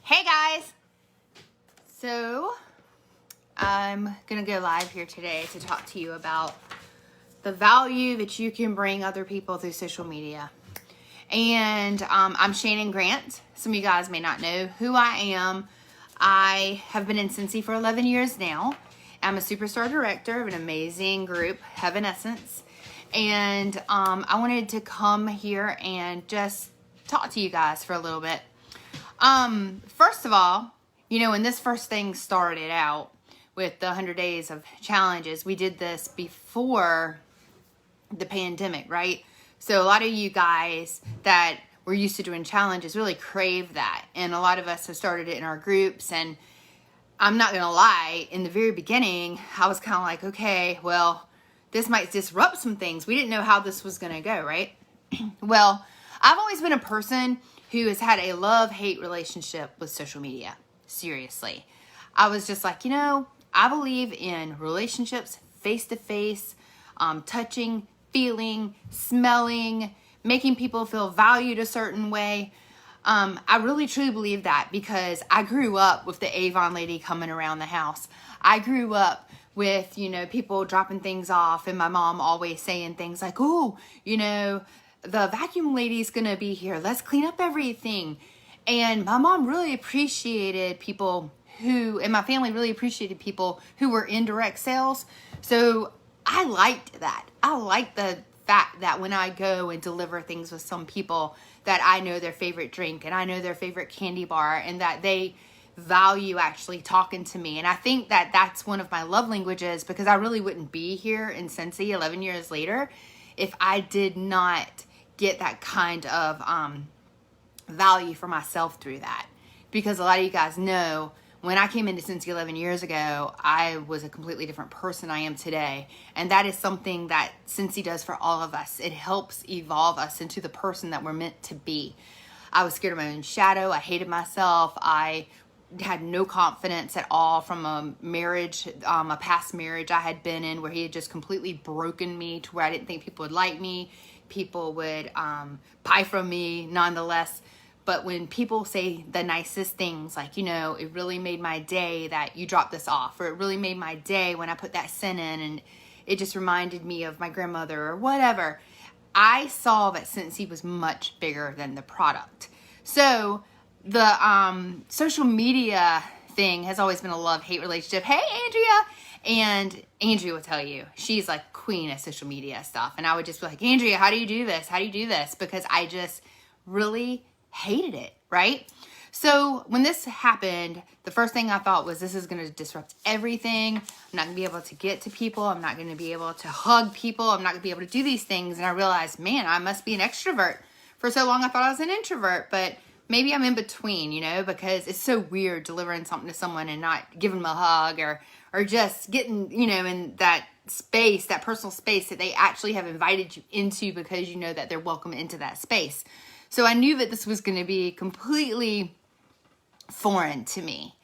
Hey guys! So, I'm gonna go live here today to talk to you about the value that you can bring other people through social media. And I'm Shannon Grant. Some of you guys may not know who I am. I have been in Scentsy for 11 years now. I'm a superstar director of an amazing group, Heaven Essence. And I wanted to come here and just talk to you guys for a little bit. First of all, you know, when this first thing started out with the 100 days of challenges, we did this before the pandemic, right? So a lot of you guys that were used to doing challenges really crave that. And a lot of us have started it in our groups. And I'm not going to lie, in the very beginning, I was kind of like, okay, well, this might disrupt some things. We didn't know how this was going to go, right? Well, I've always been a person who has had a love-hate relationship with social media. Seriously. I was just like, you know, I believe in relationships, face-to-face, touching, feeling, smelling, making people feel valued a certain way. I really truly believe that because I grew up with the Avon lady coming around the house. I grew up with, you know, people dropping things off and my mom always saying things like, oh, you know, the vacuum lady's gonna be here. Let's clean up everything. And my mom really appreciated people who, and my family really appreciated people who were in direct sales. So I liked that. I like the fact that when I go and deliver things with some people that I know their favorite drink and I know their favorite candy bar and that they value actually talking to me. And I think that that's one of my love languages because I really wouldn't be here in Scentsy 11 years later if I did not get that kind of value for myself through that. Because a lot of you guys know when I came into Scentsy 11 years ago, I was a completely different person I am today. And that is something that Scentsy does for all of us. It helps evolve us into the person that we're meant to be. I was scared of my own shadow. I hated myself. I had no confidence at all from a marriage, a past marriage I had been in where he had just completely broken me to where I didn't think people would like me. People would buy from me nonetheless. But when people say the nicest things, like, you know, it really made my day that you dropped this off, or it really made my day when I put that scent in, and it just reminded me of my grandmother or whatever, I saw that Scentsy was much bigger than the product. So the social media thing has always been a love-hate relationship. Hey, Andrea! And Andrea will tell you, she's like queen of social media stuff. And I would just be like, Andrea, how do you do this? How do you do this? Because I just really hated it, right? So when this happened, the first thing I thought was this is going to disrupt everything. I'm not going to be able to get to people. I'm not going to be able to hug people. I'm not going to be able to do these things. And I realized, man, I must be an extrovert. For so long, I thought I was an introvert, but maybe I'm in between, you know, because it's so weird delivering something to someone and not giving them a hug or just getting, you know, in that space, that personal space that they actually have invited you into because you know that they're welcome into that space. So I knew that this was going to be completely foreign to me.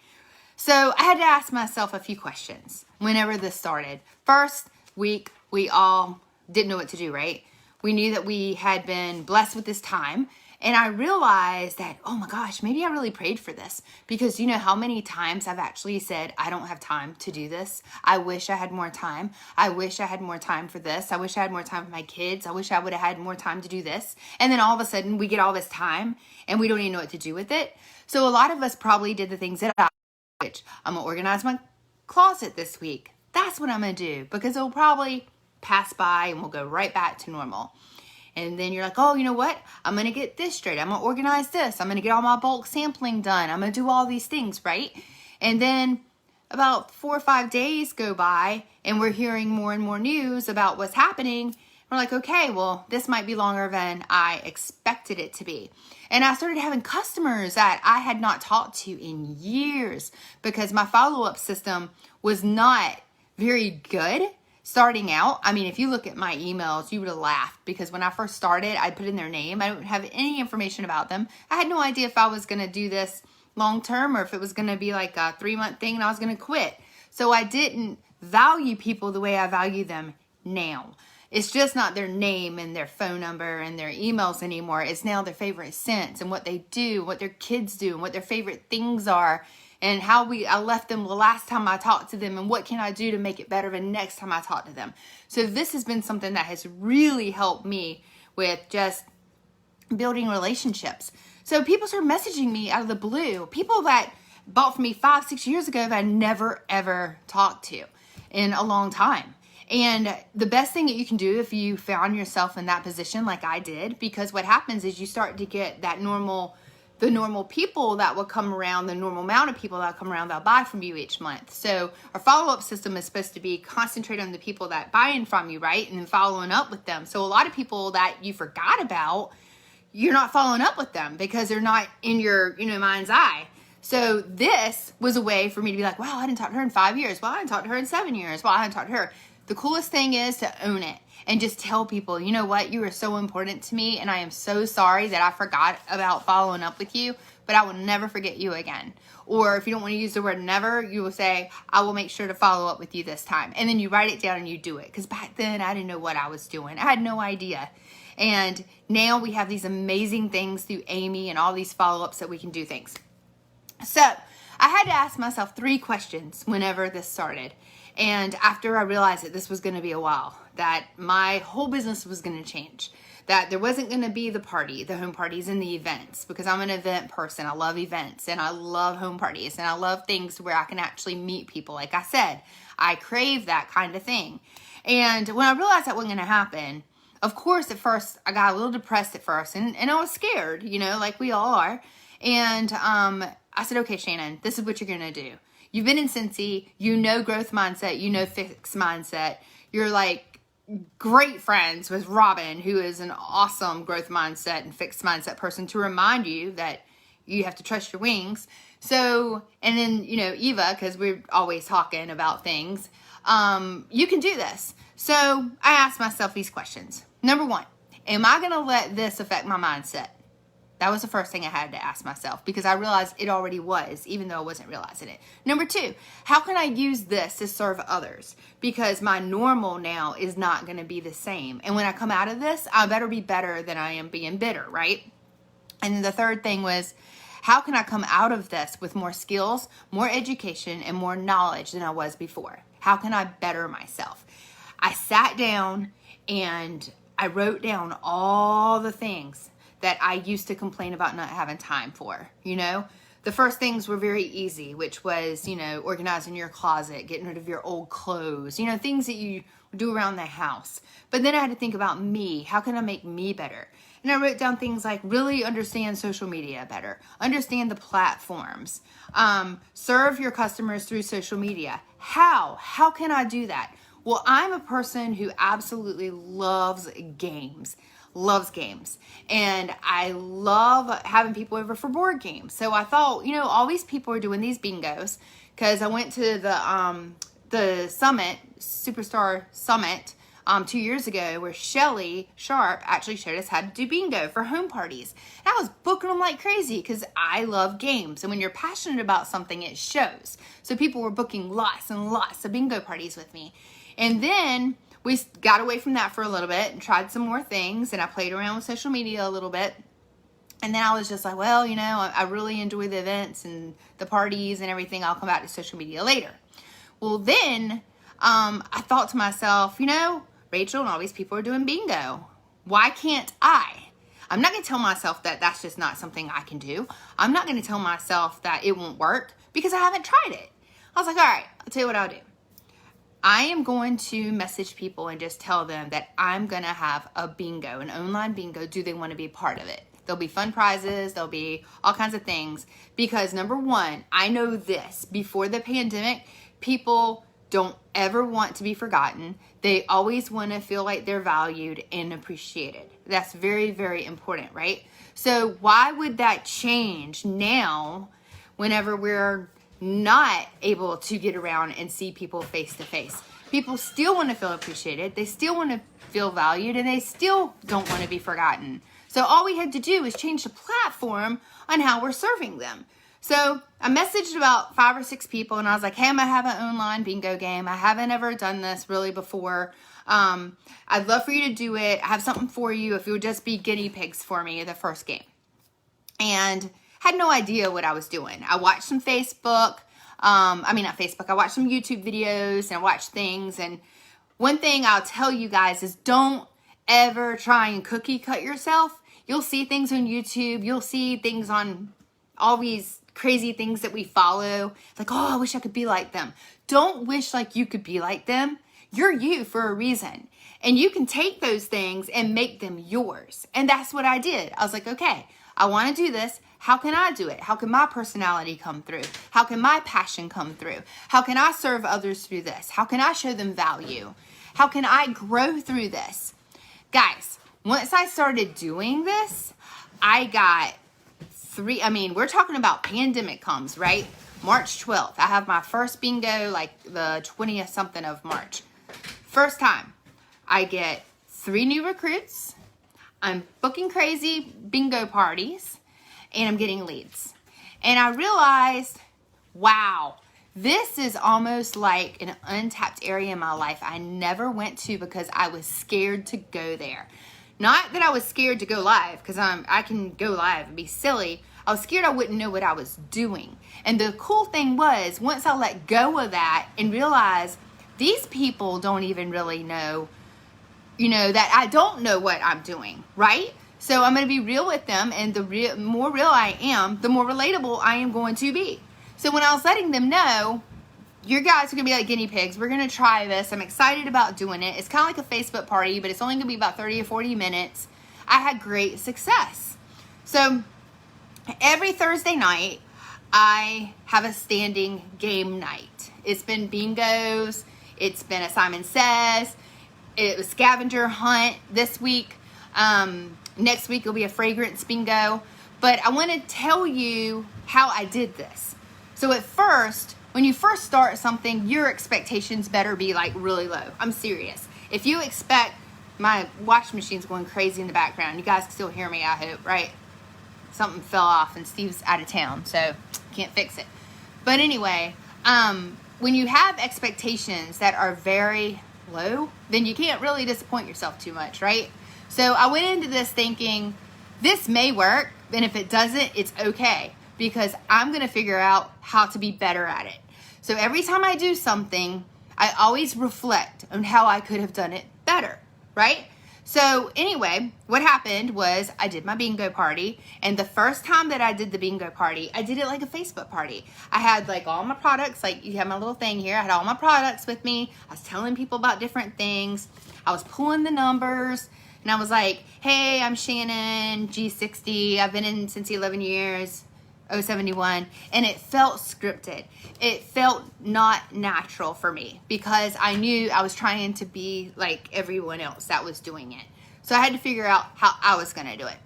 So I had to ask myself a few questions whenever this started. First week, we all didn't know what to do, right? We knew that we had been blessed with this time. And I realized that, oh my gosh, maybe I really prayed for this. Because you know how many times I've actually said, I don't have time to do this. I wish I had more time. I wish I had more time for this. I wish I had more time for my kids. I wish I would have had more time to do this. And then all of a sudden we get all this time and we don't even know what to do with it. So a lot of us probably did the things that I'm going to organize my closet this week. That's what I'm going to do because it'll probably pass by and we'll go right back to normal. And then you're like, oh, you know what? I'm going to get this straight. I'm going to organize this. I'm going to get all my bulk sampling done. I'm going to do all these things, right? And then about 4 or 5 days go by and we're hearing more and more news about what's happening. We're like, okay, well, this might be longer than I expected it to be. And I started having customers that I had not talked to in years because my follow-up system was not very good. Starting out, I mean, if you look at my emails, you would have laughed because when I first started, I put in their name. I don't have any information about them. I had no idea if I was going to do this long term or if it was going to be like a 3-month thing and I was going to quit. So I didn't value people the way I value them now. It's just not their name and their phone number and their emails anymore. It's now their favorite scents and what they do, what their kids do, and what their favorite things are, and how I left them the last time I talked to them, and what can I do to make it better the next time I talk to them. So this has been something that has really helped me with just building relationships. So people start messaging me out of the blue. People that bought from me 5-6 years ago that I never ever talked to in a long time. And the best thing that you can do if you found yourself in that position like I did, because what happens is you start to get the normal people that will come around, the normal amount of people that will come around that'll buy from you each month. So our follow-up system is supposed to be concentrate on the people that buy in from you, right? And then following up with them. So a lot of people that you forgot about, you're not following up with them because they're not in your, mind's eye. So this was a way for me to be like, wow, I didn't talk to her in 5 years. Well, I didn't talk to her in 7 years. Well, I hadn't talked to her. The coolest thing is to own it and just tell people, you know what, you are so important to me, and I am so sorry that I forgot about following up with you, but I will never forget you again. Or if you don't want to use the word never, you will say, I will make sure to follow up with you this time. And then you write it down and you do it. Because back then, I didn't know what I was doing. I had no idea. And now we have these amazing things through Amy and all these follow-ups that we can do things. So I had to ask myself 3 questions whenever this started. And after I realized that this was going to be a while, that my whole business was going to change, that there wasn't going to be the home parties and the events, because I'm an event person. I love events and I love home parties and I love things where I can actually meet people. Like I said, I crave that kind of thing. And when I realized that wasn't going to happen, of course, at first I got a little depressed at first and I was scared, like we all are. And I said, okay, Shannon, this is what you're going to do. You've been in Scentsy, growth mindset, fixed mindset. You're like great friends with Robin, who is an awesome growth mindset and fixed mindset person, to remind you that you have to trust your wings. So, and then, Eva, because we're always talking about things, you can do this. So I asked myself these questions. Number 1, am I going to let this affect my mindset? That was the first thing I had to ask myself, because I realized it already was, even though I wasn't realizing it. Number 2, how can I use this to serve others? Because my normal now is not going to be the same. And when I come out of this, I better be better than I am being bitter, right? And then the third thing was, how can I come out of this with more skills, more education, and more knowledge than I was before? How can I better myself? I sat down and I wrote down all the things that I used to complain about not having time for. The first things were very easy, which was, organizing your closet, getting rid of your old clothes, things that you do around the house. But then I had to think about me. How can I make me better? And I wrote down things like really understand social media better, understand the platforms, serve your customers through social media. How can I do that? Well, I'm a person who absolutely loves games. And I love having people over for board games. So I thought, all these people are doing these bingos, because I went to the summit, Superstar Summit, 2 years ago, where Shelly Sharp actually showed us how to do bingo for home parties. And I was booking them like crazy because I love games. And when you're passionate about something, it shows. So people were booking lots and lots of bingo parties with me. And then we got away from that for a little bit and tried some more things, and I played around with social media a little bit. And then I was just like, well, I really enjoy the events and the parties and everything. I'll come back to social media later. Well, then I thought to myself, Rachel and all these people are doing bingo. Why can't I? I'm not going to tell myself that that's just not something I can do. I'm not going to tell myself that it won't work because I haven't tried it. I was like, all right, I'll tell you what I'll do. I am going to message people and just tell them that I'm going to have a bingo, an online bingo. Do they want to be a part of it? There'll be fun prizes. There'll be all kinds of things. Because number 1, I know this. Before the pandemic, people don't ever want to be forgotten. They always want to feel like they're valued and appreciated. That's very, very important, right? So why would that change now whenever we're not able to get around and see people face to face? People still want to feel appreciated. They still want to feel valued, and they still don't want to be forgotten. So all we had to do is change the platform on how we're serving them. So I messaged about 5 or 6 people, and I was like, hey, I'm going to have an online bingo game. I haven't ever done this really before. I'd love for you to do it. I have something for you if you would just be guinea pigs for me the first game. And had no idea what I was doing. I watched some Facebook. I watched some YouTube videos and I watched things. And one thing I'll tell you guys is don't ever try and cookie cut yourself. You'll see things on YouTube. You'll see things on all these crazy things that we follow. Like, oh, I wish I could be like them. Don't wish like you could be like them. You're you for a reason. And you can take those things and make them yours. And that's what I did. I was like, okay, I want to do this. How can I do it? How can my personality come through? How can my passion come through? How can I serve others through this? How can I show them value? How can I grow through this? Guys, once I started doing this, I got we're talking about pandemic comes, right? March 12th. I have my first bingo like the 20th something of March. First time. I get 3 new recruits. I'm booking crazy bingo parties. And I'm getting leads. And I realized, wow, this is almost like an untapped area in my life I never went to because I was scared to go there. Not that I was scared to go live, because I can go live and be silly. I was scared I wouldn't know what I was doing. And the cool thing was, once I let go of that and realized these people don't even really know, that I don't know what I'm doing, right? So I'm going to be real with them, and the more real I am, the more relatable I am going to be. So when I was letting them know, your guys are going to be like guinea pigs. We're going to try this. I'm excited about doing it. It's kind of like a Facebook party, but it's only going to be about 30 or 40 minutes. I had great success. So every Thursday night, I have a standing game night. It's been bingos. It's been a Simon Says. It was scavenger hunt this week. Next week it'll be a fragrance bingo. But I want to tell you how I did this. So at first, when you first start something, your expectations better be like really low. I'm serious. If you expect, my washing machine's going crazy in the background. You guys can still hear me, I hope, right? Something fell off and Steve's out of town, so can't fix it. But anyway, when you have expectations that are very low, then you can't really disappoint yourself too much, right? So I went into this thinking, this may work, and if it doesn't, it's okay, because I'm going to figure out how to be better at it. So every time I do something, I always reflect on how I could have done it better, right? So anyway, what happened was I did my bingo party, and the first time that I did the bingo party, I did it like a Facebook party. I had like all my products, like you have my little thing here. I had all my products with me. I was telling people about different things. I was pulling the numbers. And I was like, hey, I'm Shannon, G60. I've been in Scentsy 11 years, 071. And it felt scripted. It felt not natural for me because I knew I was trying to be like everyone else that was doing it. So I had to figure out how I was going to do it.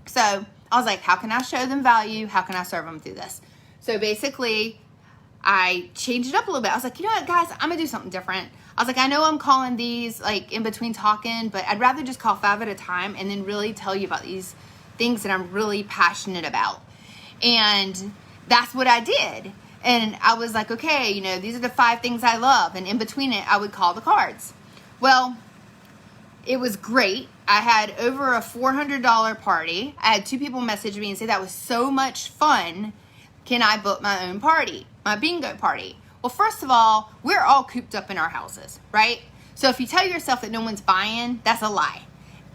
So I was like, how can I show them value? How can I serve them through this? So basically, I changed it up a little bit. I was like, you know what, guys, I'm going to do something different. I was like, I know I'm calling these like in between talking, but I'd rather just call 5 at a time and then really tell you about these things that I'm really passionate about. And that's what I did. And I was like, okay, these are the 5 things I love. And in between it, I would call the cards. Well, it was great. I had over a $400 party. I had 2 people message me and say that was so much fun. Can I book my own party, my bingo party? Well, first of all, we're all cooped up in our houses, right? So if you tell yourself that no one's buying, that's a lie.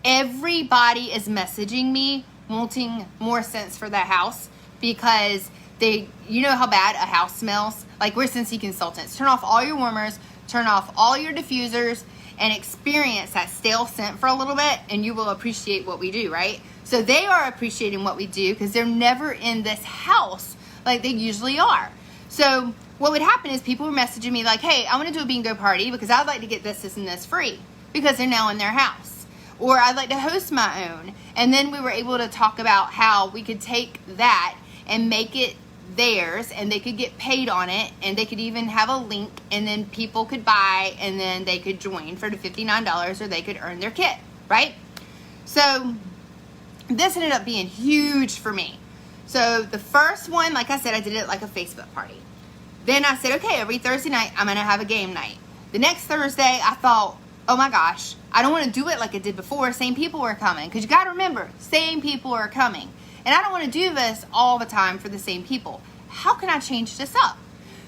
Everybody is messaging me wanting more scents for their house because you know how bad a house smells? Like, we're Scentsy consultants. Turn off all your warmers, turn off all your diffusers, and experience that stale scent for a little bit, and you will appreciate what we do, right? So they are appreciating what we do because they're never in this house like they usually are. So what would happen is people were messaging me like, hey, I want to do a bingo party because I'd like to get this and this free because they're now in their house. Or I'd like to host my own. And then we were able to talk about how we could take that and make it theirs and they could get paid on it and they could even have a link and then people could buy and then they could join for the $59 or they could earn their kit, right? So this ended up being huge for me. So the first one, like I said, I did it like a Facebook party. Then I said, okay, every Thursday night, I'm going to have a game night. The next Thursday, I thought, oh my gosh, I don't want to do it like I did before. Same people are coming. Because you got to remember, same people are coming. And I don't want to do this all the time for the same people. How can I change this up?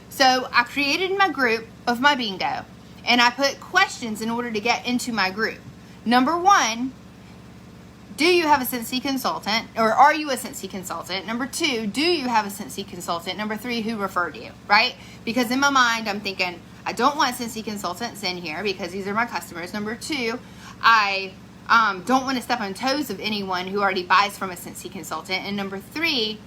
So I created my group of my bingo. And I put questions in order to get into my group. Number 1, do you have a Scentsy consultant, or are you a Scentsy consultant? Number 2, do you have a Scentsy consultant? Number 3, who referred you, right? Because in my mind, I'm thinking, I don't want Scentsy consultants in here because these are my customers. Number 2, I don't want to step on toes of anyone who already buys from a Scentsy consultant. And number 3,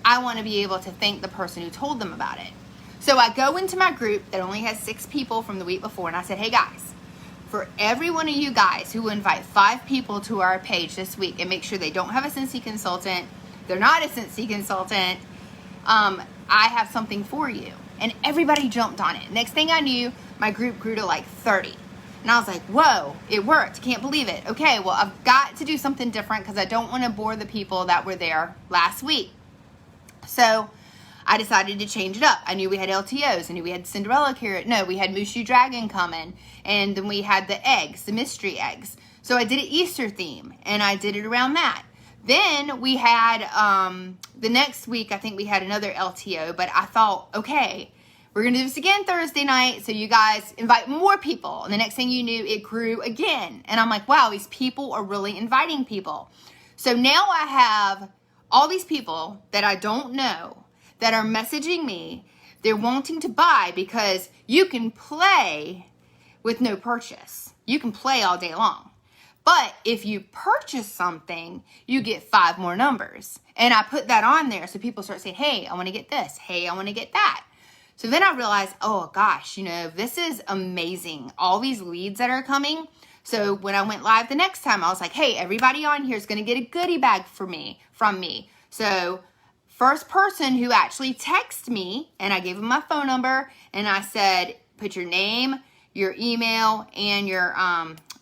I want to be able to thank the person who told them about it. So I go into my group that only has 6 people from the week before, and I said, hey guys, for every one of you guys who invite 5 people to our page this week and make sure they don't have a Scentsy consultant, they're not a Scentsy consultant, I have something for you. And everybody jumped on it. Next thing I knew, my group grew to like 30. And I was like, whoa, it worked. Can't believe it. Okay, well, I've got to do something different because I don't want to bore the people that were there last week. So I decided to change it up. I knew we had LTOs. I knew we had Cinderella Carrot. No, we had Mushu Dragon coming. And then we had the eggs, the mystery eggs. So I did an Easter theme, and I did it around that. Then we had, the next week, I think we had another LTO. But I thought, okay, we're going to do this again Thursday night. So you guys invite more people. And the next thing you knew, it grew again. And I'm like, wow, these people are really inviting people. So now I have all these people that I don't know that are messaging me. They're wanting to buy because you can play with no purchase. You can play all day long. But if you purchase something, you get 5 more numbers. And I put that on there so people start saying, hey, I want to get this. Hey, I want to get that. So then I realized, oh gosh, this is amazing. All these leads that are coming. So when I went live the next time, I was like, hey, everybody on here is going to get a goodie bag from me. So first person who actually texted me, and I gave him my phone number, and I said, put your name, your email, and your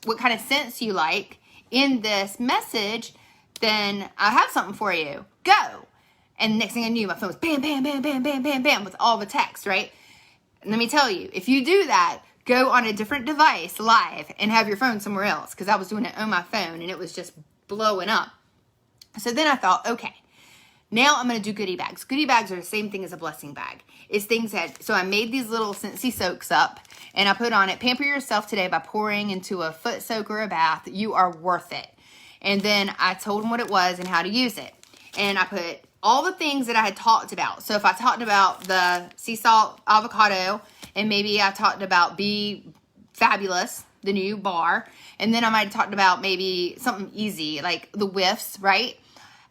what kind of scents you like in this message, then I have something for you. Go. And next thing I knew, my phone was bam, bam, bam, bam, bam, bam, bam, with all the text, right? And let me tell you, if you do that, go on a different device live and have your phone somewhere else, because I was doing it on my phone, and it was just blowing up. So then I thought, okay, now I'm going to do goodie bags. Goodie bags are the same thing as a blessing bag. It's things that, so I made these little Scentsy soaks up, and I put on it, pamper yourself today by pouring into a foot soak or a bath. You are worth it. And then I told them what it was and how to use it. And I put all the things that I had talked about. So if I talked about the sea salt avocado, and maybe I talked about Be Fabulous, the new bar, and then I might have talked about maybe something easy, like the whiffs, right?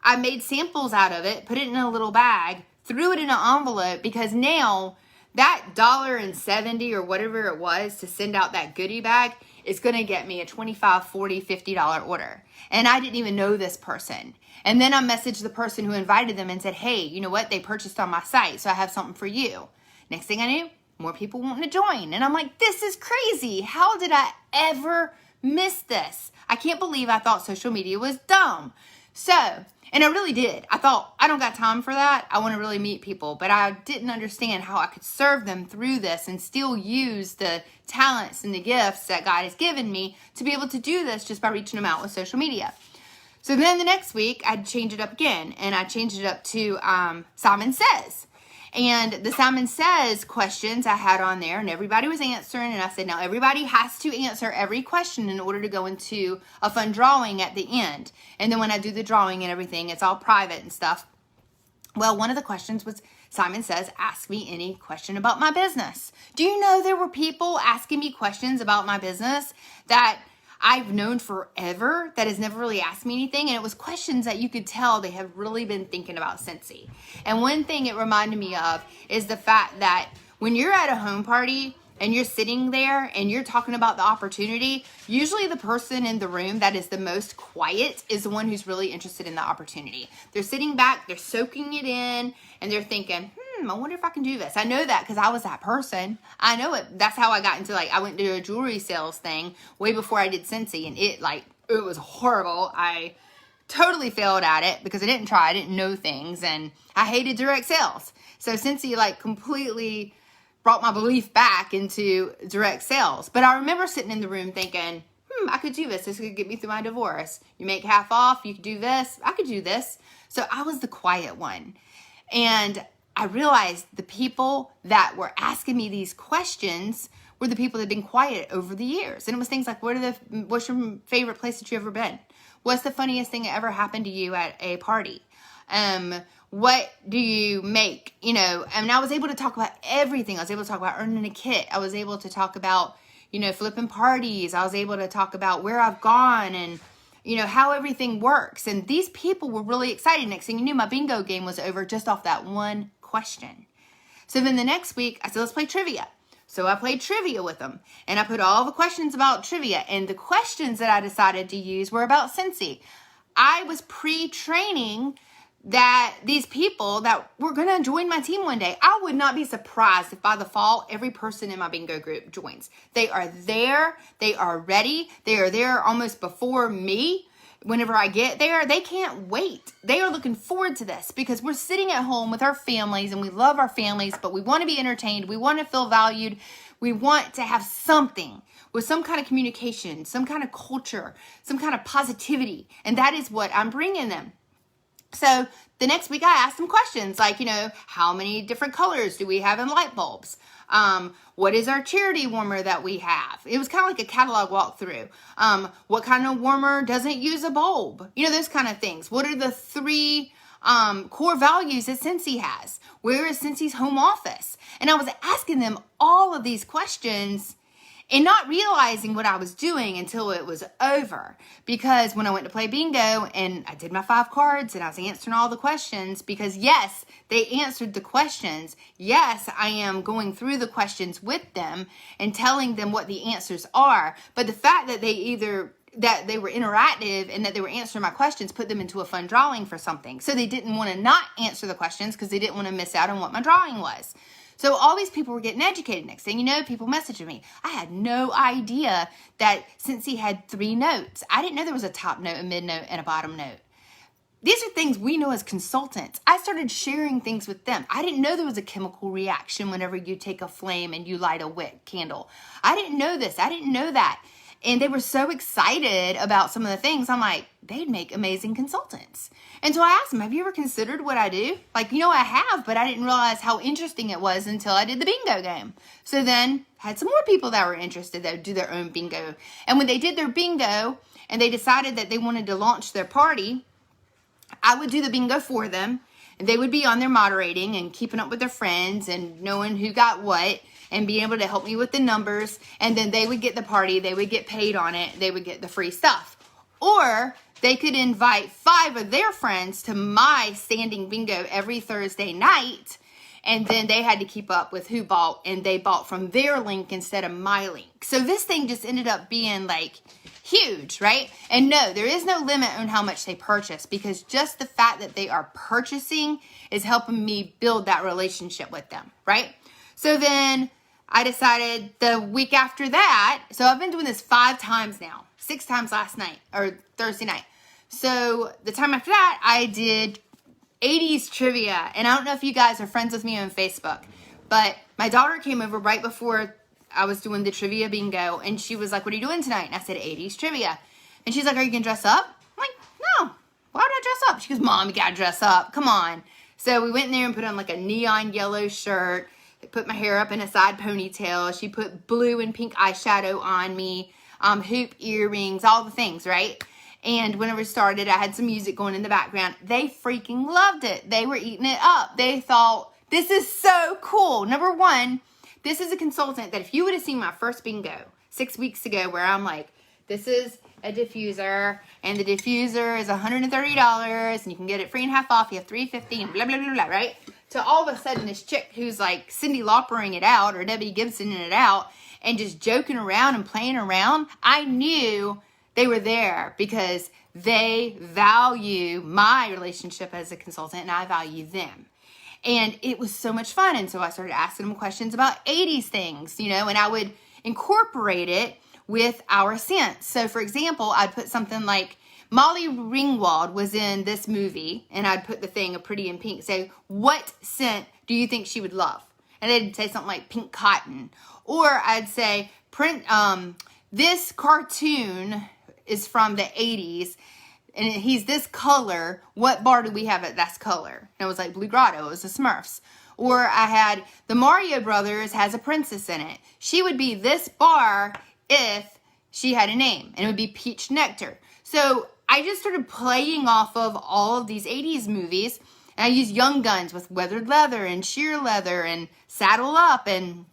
I made samples out of it, put it in a little bag, threw it in an envelope, because now that $1.70 or whatever it was to send out that goodie bag is going to get me a $25, $40, $50 order. And I didn't even know this person. And then I messaged the person who invited them and said, hey, you know what? They purchased on my site, so I have something for you. Next thing I knew, more people wanting to join. And I'm like, this is crazy. How did I ever miss this? I can't believe I thought social media was dumb. So, and I really did. I thought, I don't got time for that. I want to really meet people. But I didn't understand how I could serve them through this and still use the talents and the gifts that God has given me to be able to do this just by reaching them out with social media. So then the next week, I'd change it up again. And I changed it up to Simon Says. And the Simon Says questions I had on there, and everybody was answering. And I said, now everybody has to answer every question in order to go into a fun drawing at the end. And then when I do the drawing and everything, it's all private and stuff. Well, one of the questions was, Simon Says, ask me any question about my business. Do you know there were people asking me questions about my business that I've known forever that has never really asked me anything, and it was questions that you could tell they have really been thinking about Scentsy. And one thing it reminded me of is the fact that when you're at a home party and you're sitting there and you're talking about the opportunity, usually the person in the room that is the most quiet is the one who's really interested in the opportunity. They're sitting back, they're soaking it in, and they're thinking, I wonder if I can do this. I know that because I was that person. I know it. That's how I got into, I went to a jewelry sales thing way before I did Scentsy, and it was horrible. I totally failed at it because I didn't try. I didn't know things, and I hated direct sales. So Scentsy like completely brought my belief back into direct sales. But I remember sitting in the room thinking, I could do this. This could get me through my divorce. You make half off. You could do this. I could do this. So I was the quiet one. And I realized the people that were asking me these questions were the people that had been quiet over the years. And it was things like, what's your favorite place that you ever been? What's the funniest thing that ever happened to you at a party? What do you make? You know, and I was able to talk about everything. I was able to talk about earning a kit. I was able to talk about, you know, flipping parties. I was able to talk about where I've gone and, you know, how everything works. And these people were really excited. Next thing you knew, my bingo game was over just off that one question. So then the next week, I said, let's play trivia. So I played trivia with them, and I put all the questions about trivia, and the questions that I decided to use were about Scentsy. I was pre-training that these people that were going to join my team one day, I would not be surprised if by the fall, every person in my bingo group joins. They are there. They are ready. They are there almost before me. Whenever I get there, they can't wait. They are looking forward to this because we're sitting at home with our families and we love our families, but we want to be entertained. We want to feel valued. We want to have something with some kind of communication, some kind of culture, some kind of positivity. And that is what I'm bringing them. So the next week I asked them questions like, you know, how many different colors do we have in light bulbs? What is our charity warmer that we have? It was kind of like a catalog walkthrough. What kind of warmer doesn't use a bulb? You know, those kind of things. What are the 3 core values that Scentsy has? Where is Scentsy's home office? And I was asking them all of these questions and not realizing what I was doing until it was over. Because when I went to play bingo and I did my 5 cards and I was answering all the questions, because yes, they answered the questions. Yes, I am going through the questions with them and telling them what the answers are. But the fact that they were interactive and that they were answering my questions put them into a fun drawing for something. So they didn't want to not answer the questions because they didn't want to miss out on what my drawing was. So all these people were getting educated. Next thing you know, people messaging me. I had no idea that Scentsy had 3 notes. I didn't know there was a top note, a mid note, and a bottom note. These are things we know as consultants. I started sharing things with them. I didn't know there was a chemical reaction whenever you take a flame and you light a wick candle. I didn't know this. I didn't know that. And they were so excited about some of the things. I'm like, they'd make amazing consultants. And so I asked them, have you ever considered what I do? Like, you know, I have, but I didn't realize how interesting it was until I did the bingo game. So then had some more people that were interested that would do their own bingo. And when they did their bingo and they decided that they wanted to launch their party, I would do the bingo for them. And they would be on there moderating and keeping up with their friends and knowing who got what and being able to help me with the numbers. And then they would get the party. They would get paid on it. They would get the free stuff. Or they could invite 5 of their friends to my standing bingo every Thursday night. And then they had to keep up with who bought, and they bought from their link instead of my link. So this thing just ended up being like huge, right? And no, there is no limit on how much they purchase, because just the fact that they are purchasing is helping me build that relationship with them, right? So then I decided the week after that, so I've been doing this 5 times now, 6 times last night or Thursday night. So the time after that, I did 80s trivia. And I don't know if you guys are friends with me on Facebook, but my daughter came over right before I was doing the trivia bingo, and she was like, what are you doing tonight? And I said, 80s trivia. And she's like, are you going to dress up? I'm like, no. Why would I dress up? She goes, Mom, you got to dress up. Come on. So we went in there and put on like a neon yellow shirt. I put my hair up in a side ponytail. She put blue and pink eyeshadow on me, hoop earrings, all the things, right? And whenever it started, I had some music going in the background. They freaking loved it. They were eating it up. They thought, this is so cool. Number one, this is a consultant that if you would have seen my first bingo 6 weeks ago, where I'm like, this is a diffuser, and the diffuser is $130, and you can get it free and half off. You have $3.50 and blah, blah, blah, blah, right? To all of a sudden, this chick who's like Cyndi Laupering it out, or Debbie Gibson it out, and just joking around and playing around, I knew they were there because they value my relationship as a consultant, and I value them. And it was so much fun. And so I started asking them questions about 80s things, you know, and I would incorporate it with our scents. So for example, I'd put something like, Molly Ringwald was in this movie, and I'd put the thing, a Pretty in Pink, say, what scent do you think she would love? And they'd say something like pink cotton. Or I'd say, this cartoon is from the 80s, and he's this color. What bar do we have at this color? And it was like Blue Grotto. It was the Smurfs. Or I had the Mario Brothers has a princess in it. She would be this bar if she had a name, and it would be Peach Nectar. So I just started playing off of all of these 80s movies, and I used Young Guns with Weathered Leather and Sheer Leather and Saddle Up, and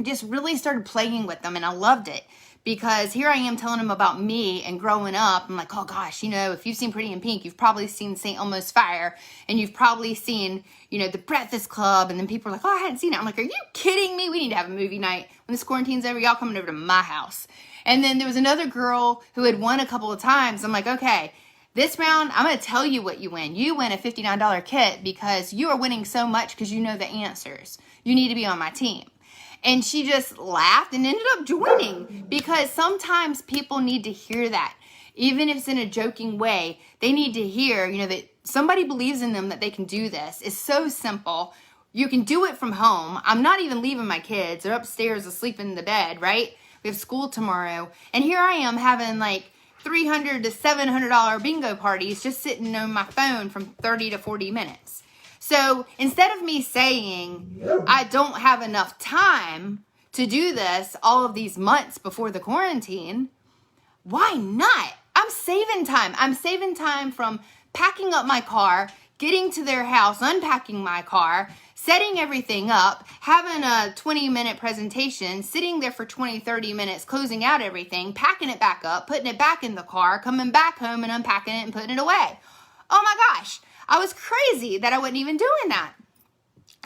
just really started playing with them, and I loved it. Because here I am telling them about me and growing up. I'm like, oh gosh, if you've seen Pretty in Pink, you've probably seen St. Elmo's Fire, and you've probably seen, The Breakfast Club, and then people are like, oh, I hadn't seen it. I'm like, are you kidding me? We need to have a movie night. When this quarantine's over, y'all coming over to my house. And then there was another girl who had won a couple of times. I'm like, okay, this round, I'm going to tell you what you win. You win a $59 kit because you are winning so much because you know the answers. You need to be on my team. And she just laughed and ended up joining, because sometimes people need to hear that. Even if it's in a joking way, they need to hear, that somebody believes in them, that they can do this. It's so simple. You can do it from home. I'm not even leaving my kids. They're upstairs asleep in the bed, right? We have school tomorrow. And here I am having like $300 to $700 bingo parties just sitting on my phone from 30 to 40 minutes. So instead of me saying I don't have enough time to do this all of these months before the quarantine, why not? I'm saving time. I'm saving time from packing up my car, getting to their house, unpacking my car, setting everything up, having a 20-minute presentation, sitting there for 20, 30 minutes, closing out everything, packing it back up, putting it back in the car, coming back home and unpacking it and putting it away. Oh my gosh. I was crazy that I wasn't even doing that.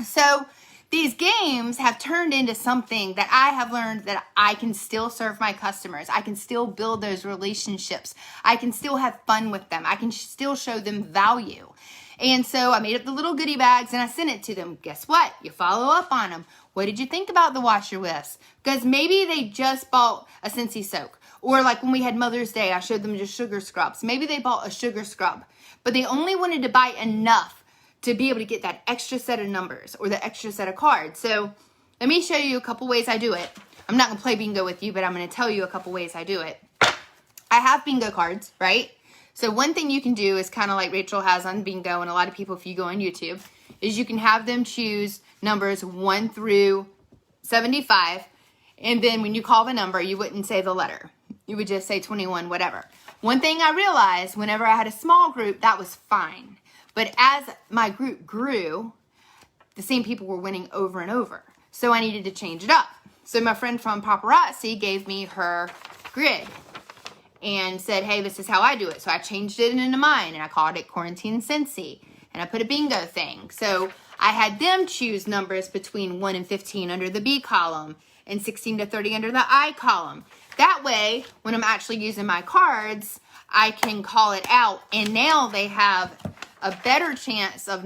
So these games have turned into something that I have learned that I can still serve my customers. I can still build those relationships. I can still have fun with them. I can still show them value. And so I made up the little goodie bags and I sent it to them. Guess what? You follow up on them. What did you think about the washer whiffs? Because maybe they just bought a Scentsy soak. Or like when we had Mother's Day, I showed them just sugar scrubs. Maybe they bought a sugar scrub, but they only wanted to buy enough to be able to get that extra set of numbers or the extra set of cards. So let me show you a couple ways I do it. I'm not going to play bingo with you, but I'm going to tell you a couple ways I do it. I have bingo cards, right? So one thing you can do is kind of like Rachel has on bingo, and a lot of people, if you go on YouTube, is you can have them choose numbers 1 through 75. And then when you call the number, you wouldn't say the letter. You would just say 21, whatever. One thing I realized, whenever I had a small group, that was fine. But as my group grew, the same people were winning over and over. So I needed to change it up. So my friend from Paparazzi gave me her grid and said, hey, this is how I do it. So I changed it into mine, and I called it Quarantine Scentsy. And I put a bingo thing. So I had them choose numbers between 1 and 15 under the B column and 16 to 30 under the I column. That way, when I'm actually using my cards, I can call it out. And now they have a better chance of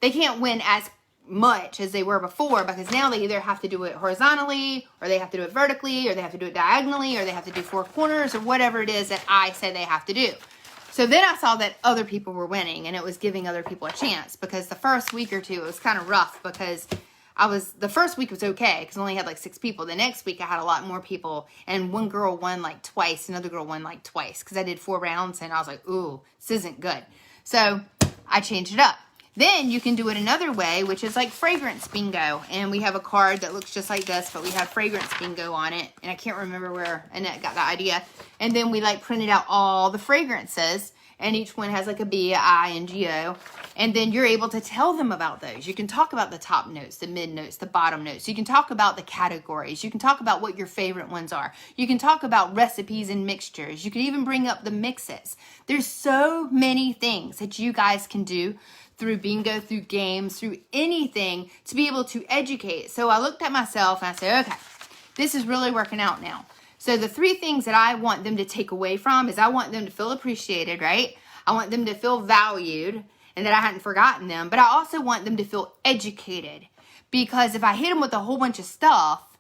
they can't win as much as they were before, because now they either have to do it horizontally, or they have to do it vertically, or they have to do it diagonally, or they have to do 4 corners, or whatever it is that I say they have to do. So then I saw that other people were winning, and it was giving other people a chance, because the first week or two, it was kind of rough, because the first week was okay, because I only had like 6 people. The next week I had a lot more people, and one girl won like twice, another girl won like twice, because I did 4 rounds, and I was like, ooh, this isn't good. So I changed it up. Then you can do it another way, which is like fragrance bingo. And we have a card that looks just like this, but we have fragrance bingo on it. And I can't remember where Annette got the idea. And then we like printed out all the fragrances, and each one has like a B, a I, and G-O. And then you're able to tell them about those. You can talk about the top notes, the mid notes, the bottom notes. You can talk about the categories. You can talk about what your favorite ones are. You can talk about recipes and mixtures. You can even bring up the mixes. There's so many things that you guys can do through bingo, through games, through anything to be able to educate. So I looked at myself and I said, okay, this is really working out now. So the 3 things that I want them to take away from is I want them to feel appreciated, right? I want them to feel valued and that I hadn't forgotten them. But I also want them to feel educated, because if I hit them with a whole bunch of stuff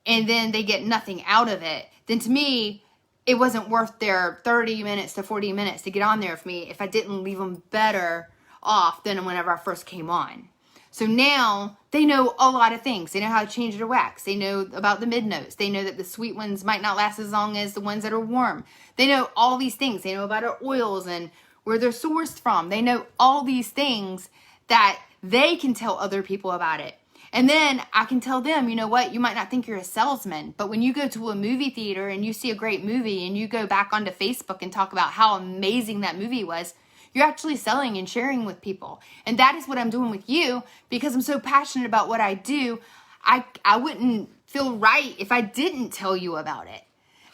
and then they get nothing out of it, then to me, it wasn't worth their 30 minutes to 40 minutes to get on there with me if I didn't leave them better off than whenever I first came on. So now they know a lot of things. They know how to change their wax. They know about the mid notes. They know that the sweet ones might not last as long as the ones that are warm. They know all these things. They know about our oils and where they're sourced from. They know all these things that they can tell other people about it. And then I can tell them, you know what, you might not think you're a salesman, but when you go to a movie theater and you see a great movie and you go back onto Facebook and talk about how amazing that movie was, you're actually selling and sharing with people. And that is what I'm doing with you, because I'm so passionate about what I do. I wouldn't feel right if I didn't tell you about it.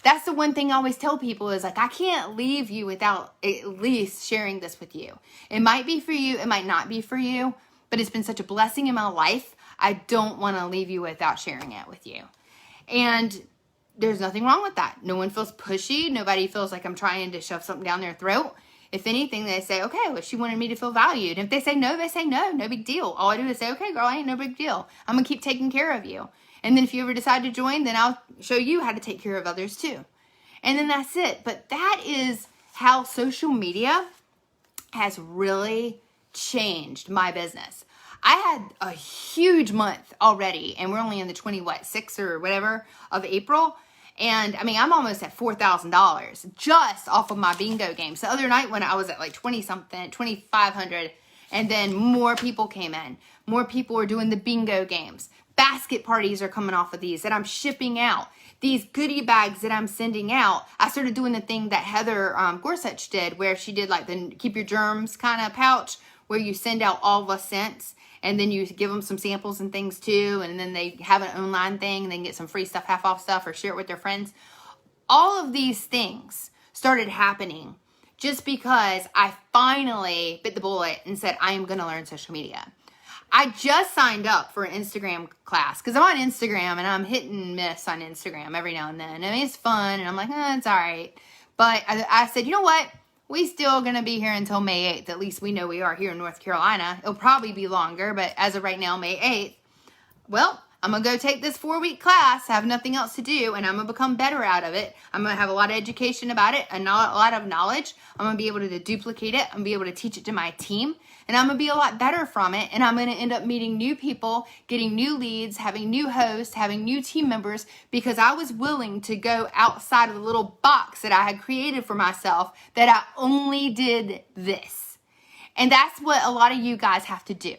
That's the one thing I always tell people is like, I can't leave you without at least sharing this with you. It might be for you, it might not be for you, but it's been such a blessing in my life. I don't want to leave you without sharing it with you. And there's nothing wrong with that. No one feels pushy. Nobody feels like I'm trying to shove something down their throat. If anything, they say, okay, well, she wanted me to feel valued. And if they say no, they say no. No big deal. All I do is say, okay, girl, ain't no big deal. I'm going to keep taking care of you. And then if you ever decide to join, then I'll show you how to take care of others too. And then that's it. But that is how social media has really changed my business. I had a huge month already, and we're only in the 6th or whatever of April. And I mean, I'm almost at $4,000 just off of my bingo games. The other night when I was at like 20 something, 2,500, and then more people came in. More people are doing the bingo games. Basket parties are coming off of these that I'm shipping out. These goodie bags that I'm sending out. I started doing the thing that Heather Gorsuch did, where she did like the keep your germs kind of pouch, where you send out all the scents. And then you give them some samples and things too. And then they have an online thing and they can get some free stuff, half off stuff, or share it with their friends. All of these things started happening just because I finally bit the bullet and said, I am going to learn social media. I just signed up for an Instagram class because I'm on Instagram and I'm hit and miss on Instagram every now and then. I mean, it's fun and I'm like, it's all right. But I said, you know what? We still going to be here until May 8th. At least we know we are here in North Carolina. It'll probably be longer, but as of right now, May 8th. Well, I'm going to go take this 4-week class. I have nothing else to do, and I'm going to become better out of it. I'm going to have a lot of education about it and a lot of knowledge. I'm going to be able to duplicate it. I'm going to be able to teach it to my team, and I'm going to be a lot better from it, and I'm going to end up meeting new people, getting new leads, having new hosts, having new team members, because I was willing to go outside of the little box that I had created for myself, that I only did this. And that's what a lot of you guys have to do,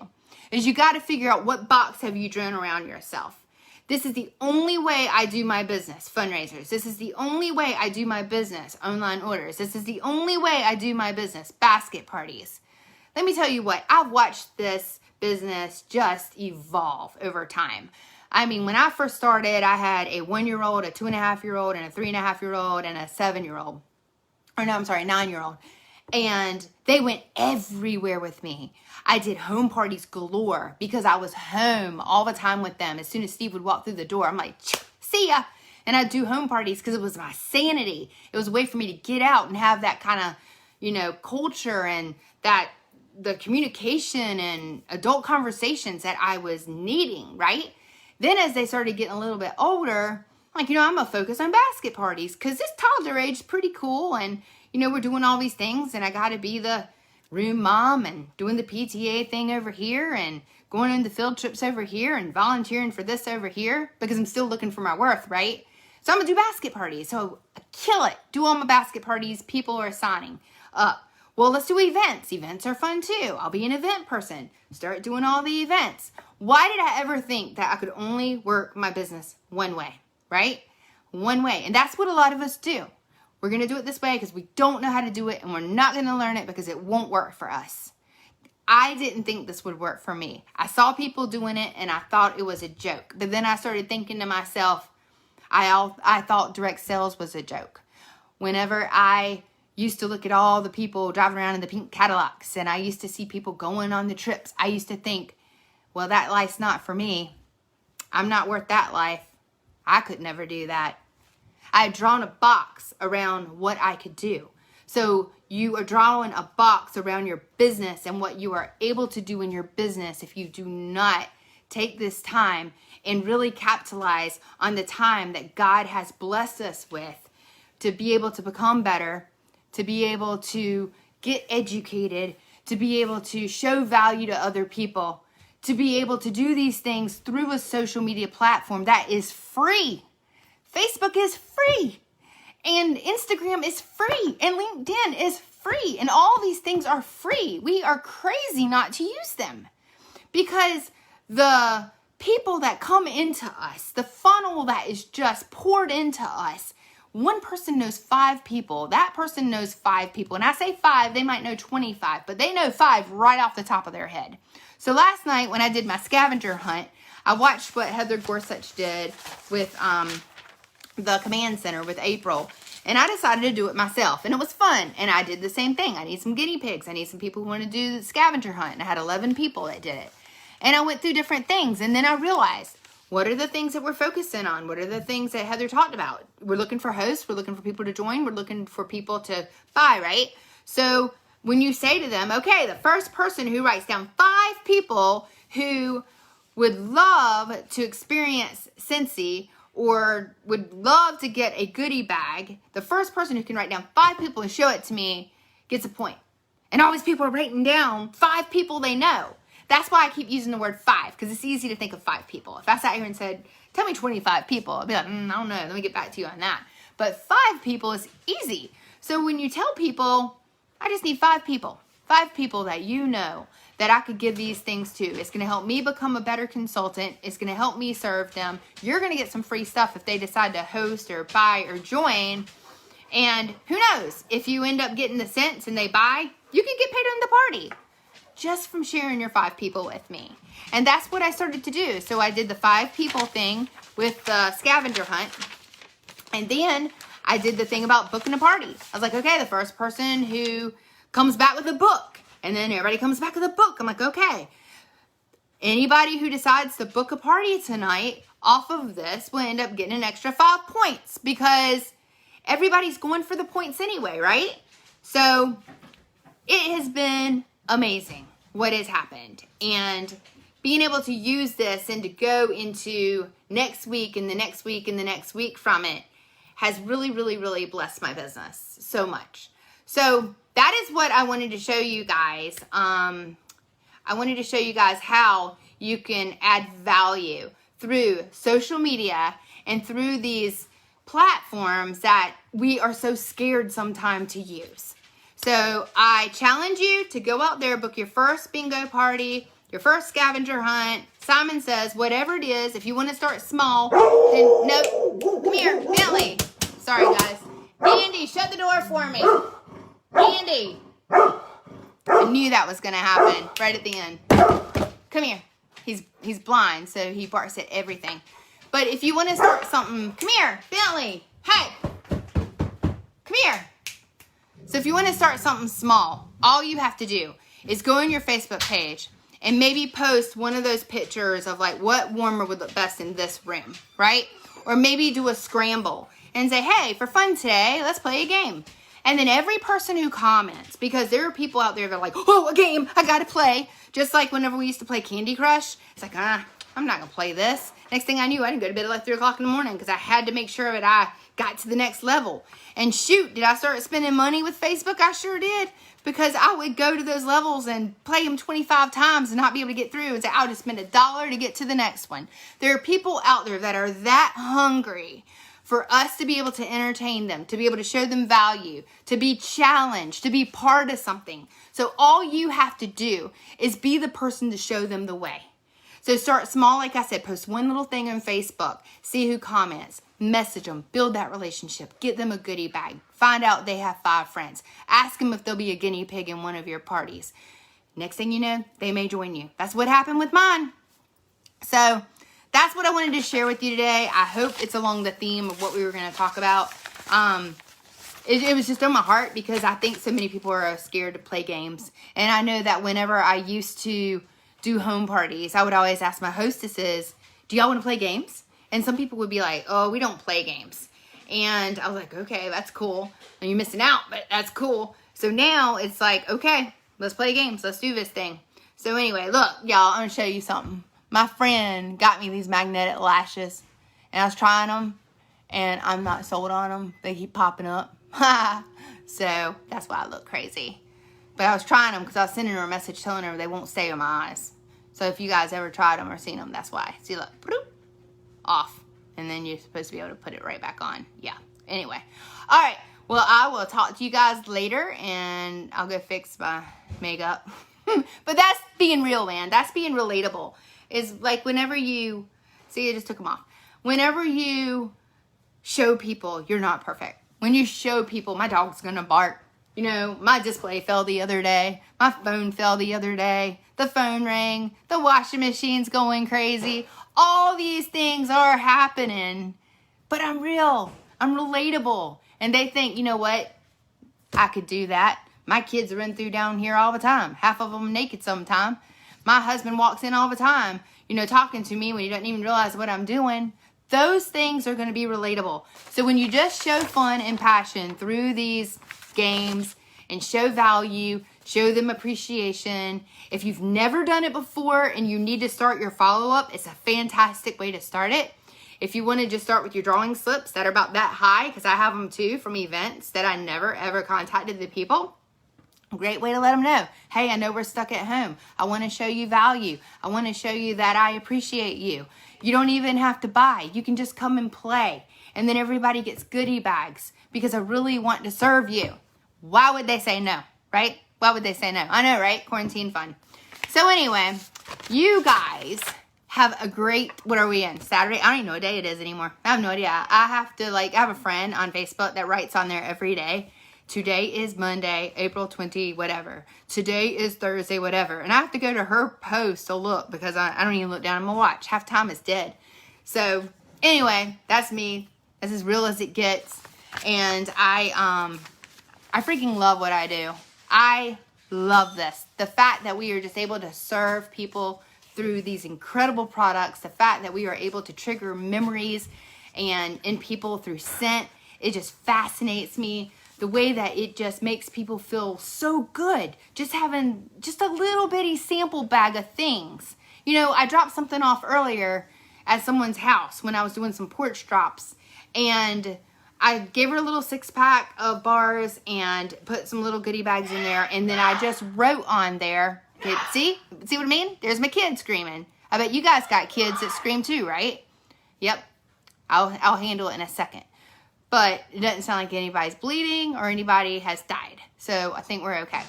is you got to figure out what box have you drawn around yourself. This is the only way I do my business, fundraisers. This is the only way I do my business, online orders. This is the only way I do my business, basket parties. Let me tell you what, I've watched this business just evolve over time. I mean, when I first started, I had a 1-year-old, a 2.5-year-old, and a 3.5-year-old, and a 7-year-old. Or no, I'm sorry, 9-year-old. And they went everywhere with me. I did home parties galore because I was home all the time with them. As soon as Steve would walk through the door, I'm like, see ya. And I'd do home parties because it was my sanity. It was a way for me to get out and have that kind of, culture and that the communication and adult conversations that I was needing, right? Then as they started getting a little bit older, I'm going to focus on basket parties because this toddler age is pretty cool. And, we're doing all these things and I got to be the room mom and doing the PTA thing over here and going on the field trips over here and volunteering for this over here because I'm still looking for my worth, right? So I'm going to do basket parties. So I kill it. Do all my basket parties. People are signing up. Well, let's do events. Events are fun too. I'll be an event person. Start doing all the events. Why did I ever think that I could only work my business one way, right? One way. And that's what a lot of us do. We're going to do it this way because we don't know how to do it and we're not going to learn it because it won't work for us. I didn't think this would work for me. I saw people doing it and I thought it was a joke. But then I started thinking to myself, I thought direct sales was a joke. Whenever I used to look at all the people driving around in the pink Cadillacs and I used to see people going on the trips, I used to think, well, that life's not for me. I'm not worth that life. I could never do that. I had drawn a box around what I could do. So you are drawing a box around your business and what you are able to do in your business if you do not take this time and really capitalize on the time that God has blessed us with to be able to become better, to be able to get educated, to be able to show value to other people, to be able to do these things through a social media platform that is free. Facebook is free, and Instagram is free, and LinkedIn is free, and all these things are free. We are crazy not to use them because the people that come into us, the funnel that is just poured into us, one person knows 5 people. That person knows 5 people. And I say 5, they might know 25, but they know 5 right off the top of their head. So last night when I did my scavenger hunt, I watched what Heather Gorsuch did with the command center with April. And I decided to do it myself. And it was fun. And I did the same thing. I need some guinea pigs. I need some people who want to do the scavenger hunt. And I had 11 people that did it. And I went through different things. And then I realized, what are the things that we're focusing on? What are the things that Heather talked about? We're looking for hosts. We're looking for people to join. We're looking for people to buy, right? So when you say to them, okay, the first person who writes down 5 people who would love to experience Scentsy or would love to get a goodie bag, the first person who can write down 5 people and show it to me gets a point. And all these people are writing down 5 people they know. That's why I keep using the word 5, because it's easy to think of 5 people. If I sat here and said, tell me 25 people, I'd be like, I don't know, let me get back to you on that. But 5 people is easy. So when you tell people, I just need 5 people, 5 people that you know that I could give these things to. It's going to help me become a better consultant. It's going to help me serve them. You're going to get some free stuff if they decide to host or buy or join. And who knows, if you end up getting the cents and they buy, you can get paid on the party just from sharing your 5 people with me. And that's what I started to do. So I did the 5 people thing with the scavenger hunt. And then I did the thing about booking a party. I was like, okay, the first person who comes back with a book. And then everybody comes back with a book. I'm like, okay, anybody who decides to book a party tonight off of this will end up getting an extra 5 points because everybody's going for the points anyway, right? So it has been amazing what has happened, and being able to use this and to go into next week and the next week and the next week from it has really, really, really blessed my business so much. So that is what I wanted to show you guys. I wanted to show you guys how you can add value through social media and through these platforms that we are so scared sometimes to use. So I challenge you to go out there, book your first bingo party, your first scavenger hunt. Simon says, whatever it is, if you want to start small, then no, come here, Bentley. Sorry, guys. Andy, shut the door for me. Andy. I knew that was going to happen right at the end. Come here. He's blind, so he barks at everything. But if you want to start something, come here, Bentley. Hey, come here. So if you want to start something small, all you have to do is go on your Facebook page and maybe post one of those pictures of like what warmer would look best in this room, right? Or maybe do a scramble and say, hey, for fun today, let's play a game. And then every person who comments, because there are people out there that are like, oh, a game, I gotta play. Just like whenever we used to play Candy Crush, it's like, I'm not gonna play this. Next thing I knew, I didn't go to bed at like 3 o'clock in the morning because I had to make sure that I got to the next level. And shoot, did I start spending money with Facebook? I sure did, because I would go to those levels and play them 25 times and not be able to get through and say, I'll just spend $1 to get to the next one. There are people out there that are that hungry for us to be able to entertain them, to be able to show them value, to be challenged, to be part of something. So all you have to do is be the person to show them the way. So start small, like I said, post one little thing on Facebook, see who comments, message them, build that relationship, get them a goodie bag, find out they have 5 friends, ask them if they'll be a guinea pig in one of your parties. Next thing you know, they may join you. That's what happened with mine. So that's what I wanted to share with you today. I hope it's along the theme of what we were going to talk about. It was just on my heart because I think so many people are scared to play games. And I know that whenever I used to do home parties, I would always ask my hostesses, do y'all want to play games? And some people would be like, oh, we don't play games. And I was like, okay, that's cool. And you're missing out, but that's cool. So now it's like, okay, let's play games. Let's do this thing. So anyway, look, y'all, I'm going to show you something. My friend got me these magnetic lashes, and I was trying them, and I'm not sold on them. They keep popping up. So that's why I look crazy. But I was trying them because I was sending her a message telling her they won't stay on my eyes. So if you guys ever tried them or seen them, that's why. See, look, off. And then you're supposed to be able to put it right back on. Yeah. Anyway. All right. Well, I will talk to you guys later, and I'll go fix my makeup. But that's being real, man. That's being relatable. Is like whenever you... See, I just took them off. Whenever you show people you're not perfect. When you show people, my dog's going to bark. You know, my display fell the other day. My phone fell the other day. The phone rang. The washing machine's going crazy. All these things are happening. But I'm real. I'm relatable. And they think, you know what? I could do that. My kids run through down here all the time. Half of them naked sometime. My husband walks in all the time, you know, talking to me when he doesn't even realize what I'm doing. Those things are going to be relatable. So when you just show fun and passion through these games and show value, show them appreciation. If you've never done it before and you need to start your follow-up, it's a fantastic way to start it. If you want to just start with your drawing slips that are about that high, because I have them too from events that I never ever contacted the people. Great way to let them know, hey, I know we're stuck at home. I want to show you value. I want to show you that I appreciate you. You don't even have to buy. You can just come and play. And then everybody gets goodie bags because I really want to serve you. Why would they say no, right? Why would they say no? I know, right? Quarantine fun. So anyway, you guys have a great, what are we in? Saturday? I don't even know what day it is anymore. I have no idea. I have a friend on Facebook that writes on there every day. Today is Monday, April 20, whatever. Today is Thursday, whatever. And I have to go to her post to look because I don't even look down at my watch. Half time is dead. So anyway, that's me. That's as real as it gets. And I freaking love what I do. I love this. The fact that we are just able to serve people through these incredible products. The fact that we are able to trigger memories and in people through scent. It just fascinates me. The way that it just makes people feel so good. Just having just a little bitty sample bag of things. You know, I dropped something off earlier at someone's house when I was doing some porch drops. And I gave her a little 6-pack of bars and put some little goodie bags in there. And then I just wrote on there. Okay, see what I mean? There's my kid screaming. I bet you guys got kids that scream too, right? Yep. I'll handle it in a second. But it doesn't sound like anybody's bleeding or anybody has died. So I think we're okay.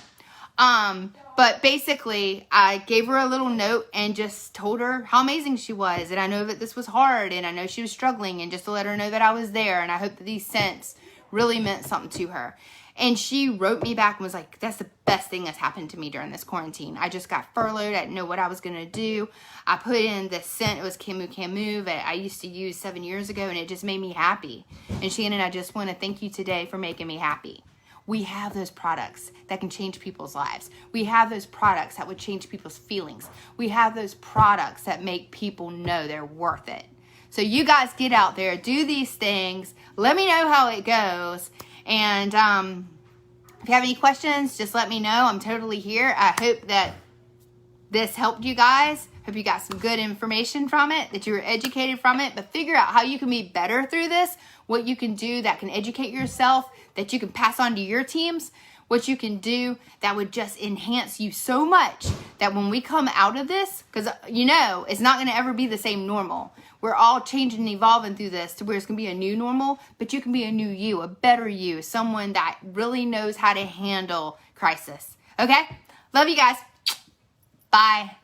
But basically, I gave her a little note and just told her how amazing she was. And I know that this was hard and I know she was struggling. And just to let her know that I was there. And I hope that these scents really meant something to her. And she wrote me back and was like, that's the best thing that's happened to me during this quarantine. I just got furloughed. I didn't know what I was going to do. I put in this scent. It was Camu that I used to use 7 years ago, and it just made me happy. And Shannon, I just want to thank you today for making me happy. We have those products that can change people's lives. We have those products that would change people's feelings. We have those products that make people know they're worth it. So you guys get out there, do these things. Let me know how it goes. And if you have any questions, just let me know. I'm totally here. I hope that this helped you guys. Hope you got some good information from it, that you were educated from it. But figure out how you can be better through this, what you can do that can educate yourself, that you can pass on to your teams, what you can do that would just enhance you so much that when we come out of this, because you know, it's not going to ever be the same normal. We're all changing and evolving through this to where it's going to be a new normal, but you can be a new you, a better you, someone that really knows how to handle crisis. Okay? Love you guys. Bye.